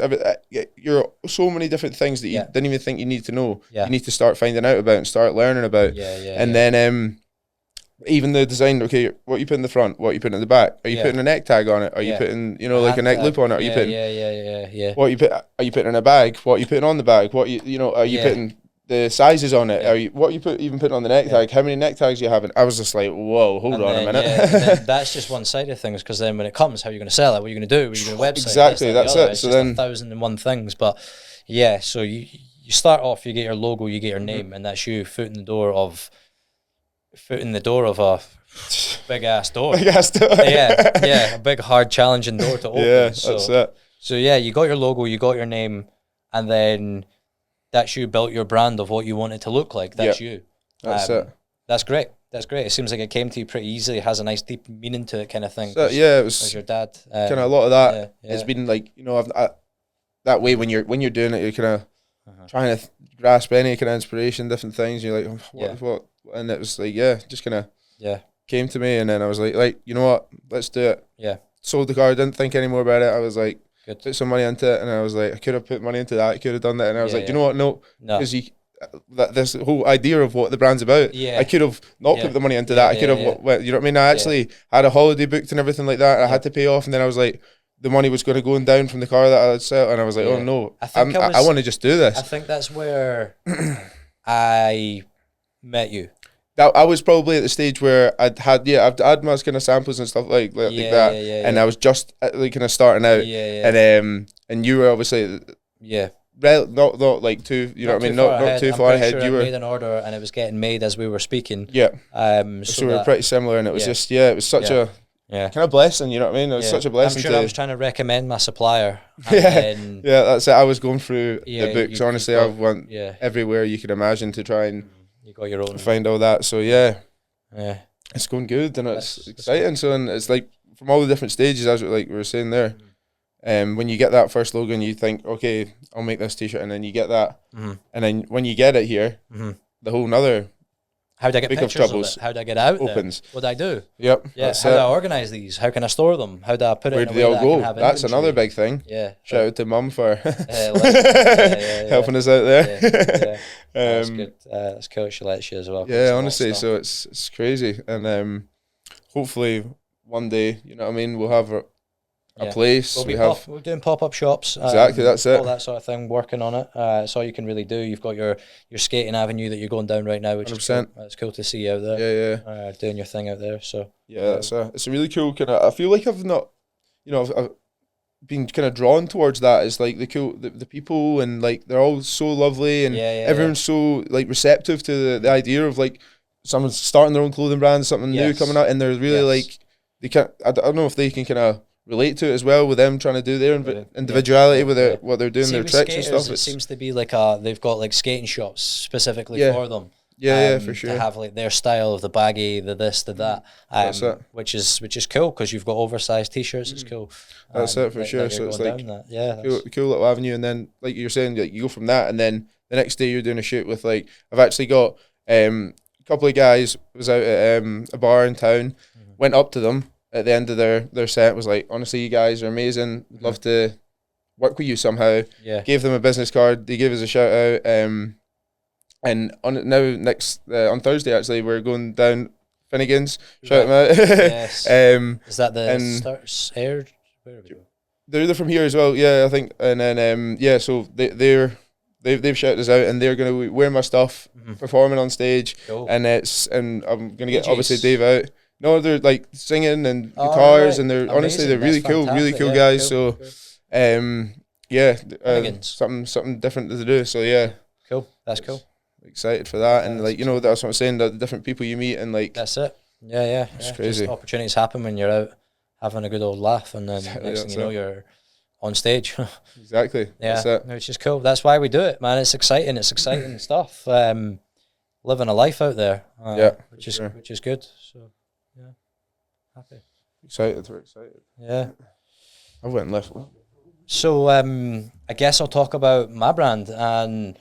you're so many different things that you didn't even think you need to know. You need to start finding out about and start learning about. And then even the design, okay, what you put in the front, what you put in the back. Are you putting a neck tag on it? Are you putting, like a neck loop on it? Are you putting what you put? Are you putting in a bag? What are you putting on the bag? What are you putting the sizes on it? Are you even putting on the neck tag? How many neck tags are you having? I was just like, whoa, hold on a minute. Then that's just one side of things, because then when it comes, how are you going to sell it? What are you going to do? What are you going to website? Exactly, that's it. It's so just then 1,001 things, but so you start off, you get your logo, you get your name, and that's you foot in the door of a big ass door. A big hard challenging door to open. That's it. So you got your logo, you got your name, and then that's you built your brand of what you want it to look like. That's you. That's it. That's great. It seems like it came to you pretty easily. It has a nice deep meaning to it, kind of thing. So, it was as your dad. Kind of a lot of that. It's been like, that way when you're doing it, you're kind of trying to grasp any kind of inspiration, different things. You're like, what? And it was like, just kind of came to me, and then I was like, you know what? Let's do it. Yeah. Sold the car, didn't think any more about it. I was like, put some money into it, and I was like, I could have put money into that. I could have done that, and I was like, you know what? No, because this whole idea of what the brand's about. I could have not put the money into that. I could have, you know what I mean? I actually had a holiday booked and everything like that. And I had to pay off, and then I was like, the money was going to go down from the car that I had sell, and I was like, oh no, I want to just do this. I think that's where I met you. I was probably at the stage where I'd had my kind of samples and stuff like that, and I was just like kind of starting out, and you were obviously not like too, you know what I mean, not too far ahead. You were made an order, and it was getting made as we were speaking. So we were pretty similar, and it was just it was such a kind of blessing, you know what I mean? It was such a blessing. I'm sure I was trying to recommend my supplier. That's it. I was going through the books. Honestly, I went everywhere you could imagine to try and. You got your own. Find all that, so it's going good, and it's exciting. So, and it's like from all the different stages, as we were saying there, when you get that first logo and you think, okay, I'll make this t-shirt, and then you get that, and then when you get it here, the whole nother. How do I get pictures of it? How do I get out opens there? What do I do? Yeah. How do I organise these? How can I store them? How do I put it in a way that I can have That's inventory? another big thing. Shout out to Mum for helping us out there. That's good. That's cool. She lets you as well. Honestly, so it's crazy, and hopefully one day, you know what I mean, we'll have a place. We're doing pop-up shops. Exactly, that's it. All that sort of thing, working on it. It's all you can really do. You've got your skating avenue that you're going down right now, which 100%. Is cool. It's cool to see you out there. Doing your thing out there. So it's a really cool kind of. I feel like I've not, I've been kind of drawn towards that. It's like the people, and like they're all so lovely, and everyone's so like receptive to the idea of like someone's starting their own clothing brand, something new coming out, and they're really like they can't. I don't know if they can kind of relate to it as well, with them trying to do their individuality with what they're doing, their tricks and stuff. It seems to be like they've got like skating shops specifically for them. For sure. To have like their style of the baggy, the this, the that, which is cool, because you've got oversized t-shirts. It's cool. That's it for sure. So it's like cool little avenue, and then like you're saying, like you go from that, and then the next day you're doing a shoot with like I've actually got a couple of guys was out at a bar in town, went up to them at the end of their set, was like, honestly, you guys are amazing. Love to work with you somehow. Gave them a business card. They gave us a shout out. And on Thursday actually, we're going down Finnegan's. Shout them out. Is that the Air? Where are we going? They're from here as well. I think. And then so they've shouted us out, and they're gonna wear my stuff, performing on stage, and I'm gonna get obviously Dave out. No, they're like singing and guitars, and they're honestly they're really cool, guys. Cool. Something different to do. So cool. That's cool. Excited for that, and like that's what I'm saying. The different people you meet, and like that's it. It's crazy. Just opportunities happen when you're out having a good old laugh, and then next thing you know, you're on stage. Exactly. That's it. Which is cool. That's why we do it, man. It's exciting. It's exciting stuff. Living a life out there. Which is good. So happy. Excited, we're excited. Yeah. I went and left. So I guess I'll talk about my brand and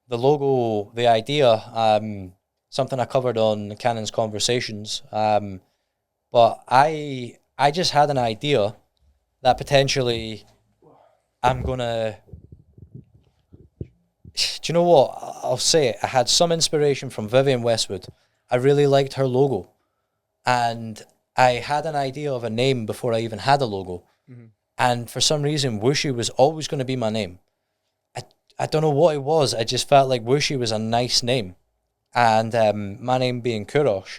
the logo, the idea, something I covered on Cannon's Conversations. But I just had an idea that potentially I'm gonna. Do you know what? I'll say it. I had some inspiration from Vivienne Westwood. I really liked her logo, and I had an idea of a name before I even had a logo. Mm-hmm. And for some reason, Whooshy was always going to be my name. I don't know what it was. I just felt like Whooshy was a nice name. And my name being Kurosh,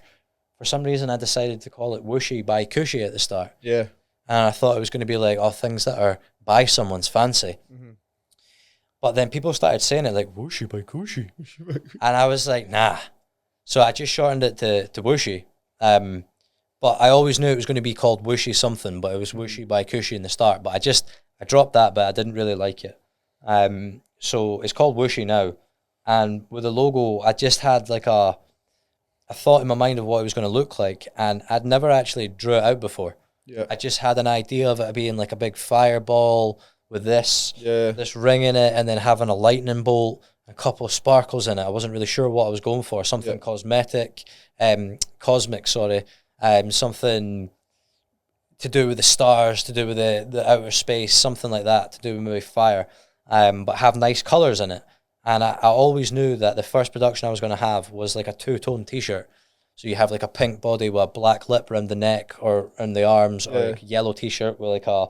for some reason I decided to call it Whooshy by Cushy at the start. Yeah. And I thought it was going to be like, oh, things that are by someone's fancy. Mm-hmm. But then people started saying it like, Whooshy by Cushy. And I was like, nah. So I just shortened it to Whooshy. But I always knew it was going to be called Whooshy something, but it was Whooshy by Cushy in the start. But I dropped that, but I didn't really like it. So it's called Whooshy now. And with the logo, I just had like a thought in my mind of what it was going to look like. And I'd never actually drew it out before. Yeah. I just had an idea of it being like a big fireball with this ring in it, and then having a lightning bolt, a couple of sparkles in it. I wasn't really sure what I was going for. Something cosmic, something to do with the stars, to do with the outer space, something like that, to do with maybe fire, but have nice colours in it. And I always knew that the first production I was going to have was like a two-tone t-shirt. So you have like a pink body with a black lip around the neck or around the arms, or like a yellow t-shirt with like a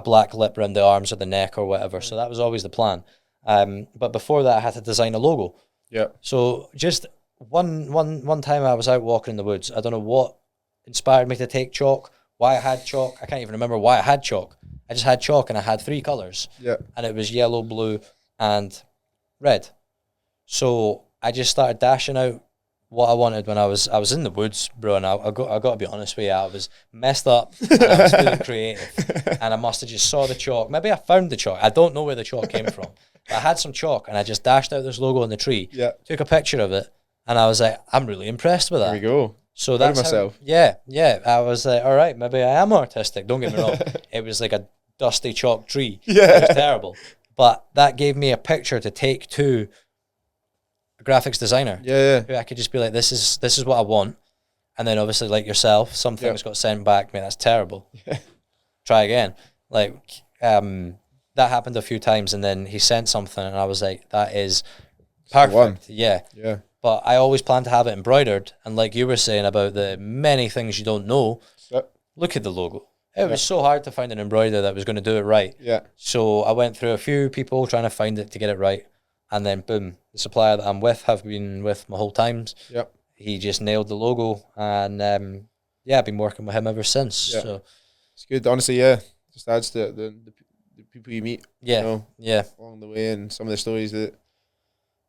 black lip around the arms or the neck or whatever. So that was always the plan. But before that, I had to design a logo. Yeah. So just one time I was out walking in the woods. I don't know what inspired me to take chalk, why I had chalk. I can't even remember why I had chalk. I just had chalk and I had 3 colours. Yeah. And it was yellow, blue, and red. So I just started dashing out what I wanted when I was in the woods, bro. And I got to be honest with you, I was messed up and I was feeling creative. And I must have just saw the chalk. Maybe I found the chalk. I don't know where the chalk came from. But I had some chalk and I just dashed out this logo on the tree. Yeah. Took a picture of it. And I was like, I'm really impressed with that. There we go. So that's myself. Yeah. I was like, all right, maybe I am artistic. Don't get me wrong. It was like a dusty chalk tree. Yeah. It was terrible. But that gave me a picture to take to a graphics designer. Yeah. Who I could just be like, this is what I want. And then obviously, like yourself, some things got sent back. Man, that's terrible. Yeah. Try again. Like, that happened a few times, and then he sent something, and I was like, that is perfect. Yeah. But I always plan to have it embroidered, and like you were saying about the many things you don't know, look at the logo. It was so hard to find an embroiderer that was going to do it right. Yeah. So I went through a few people trying to find it to get it right, and then boom, the supplier that I'm with, have been with my whole times. Yep. He just nailed the logo, and I've been working with him ever since. Yeah. So it's good, honestly. Yeah, just adds to the people you meet. Yeah. Along the way, and some of the stories that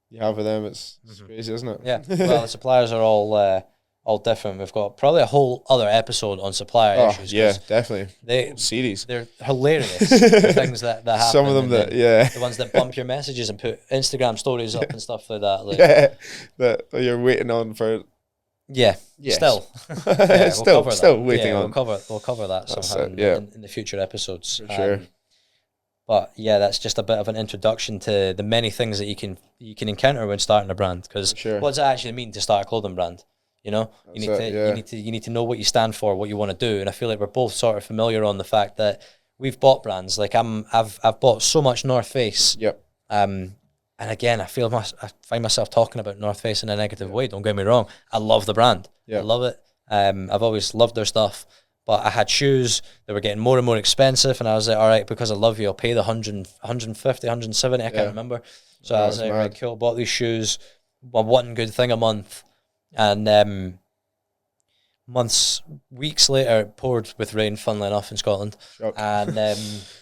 you have with them, it's crazy, isn't it? Yeah. Well, the suppliers are all different. We've got probably a whole other episode on supplier issues. Yeah, definitely. Series. They're hilarious. The things that happen. Some of them the ones that bump your messages and put Instagram stories up and stuff like that. Like, that you're waiting on for. Yeah. Yes. Still. Still waiting on. We'll cover that somehow in the future episodes. For sure. But yeah, that's just a bit of an introduction to the many things that you can encounter when starting a brand. Because what does it actually mean to start a clothing brand? You know, you need to know what you stand for, what you want to do. And I feel like we're both sort of familiar on the fact that we've bought brands. Like I've bought so much North Face. Yep. And again, I find myself talking about North Face in a negative way. Don't get me wrong. I love the brand. Yep. I love it. I've always loved their stuff. But I had shoes that were getting more and more expensive, and I was like, all right, because I love you, I'll pay the 150, 170, I can't remember. So I was like, right, cool, bought these shoes, one good thing a month. And weeks later, it poured with rain, funnily enough, in Scotland. And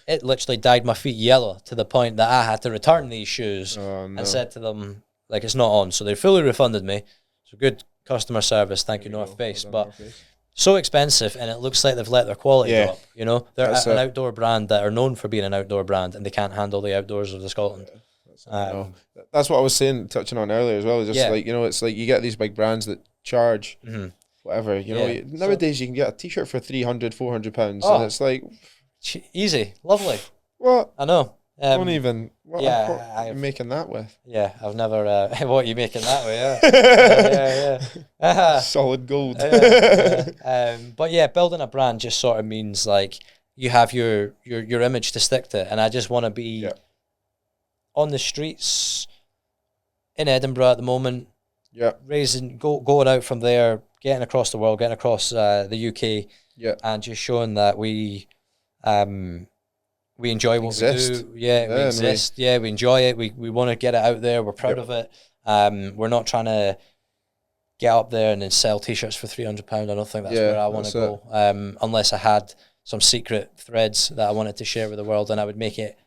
it literally dyed my feet yellow to the point that I had to return these shoes and said to them, like, it's not on. So they fully refunded me. So good customer service, thank you, North Face. But so expensive, and it looks like they've let their quality drop. You know, they're an outdoor brand that are known for being an outdoor brand, and they can't handle the outdoors of the Scotland. That's what I was saying, touching on earlier as well. Just like, you know, it's like you get these big brands that charge whatever, you know. Nowadays you can get a t-shirt for £300-400, and it's like easy, lovely. What? I know. Don't even. What are you making that with? Yeah, I've never. What are you making that with? Yeah. Solid gold. But yeah, building a brand just sort of means like you have your image to stick to, and I just want to be on the streets in Edinburgh at the moment. Yeah, going out from there, getting across the world, getting across the UK. Yeah, and just showing that we enjoy what we do. Yeah, we exist. We enjoy it. We want to get it out there. We're proud of it. We're not trying to get up there and then sell t-shirts for £300. I don't think that's where I want to go. Unless I had some secret threads that I wanted to share with the world, and I would make it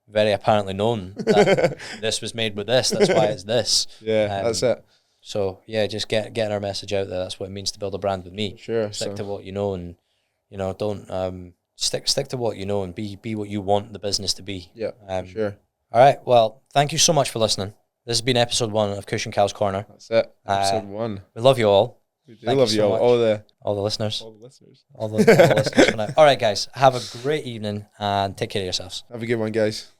very apparently known that this was made with this. That's why it's this. Yeah, that's it. So yeah, just getting our message out there. That's what it means to build a brand with me. Sure. Stick to what you know, and don't stick to what you know, and be what you want the business to be. Yeah. Sure. All right. Well, thank you so much for listening. This has been episode 1 of Kush and Cals Corner. That's it. Episode 1. We love you all. We do love you all. All the listeners. All the listeners for now. All right, guys. Have a great evening and take care of yourselves. Have a good one, guys.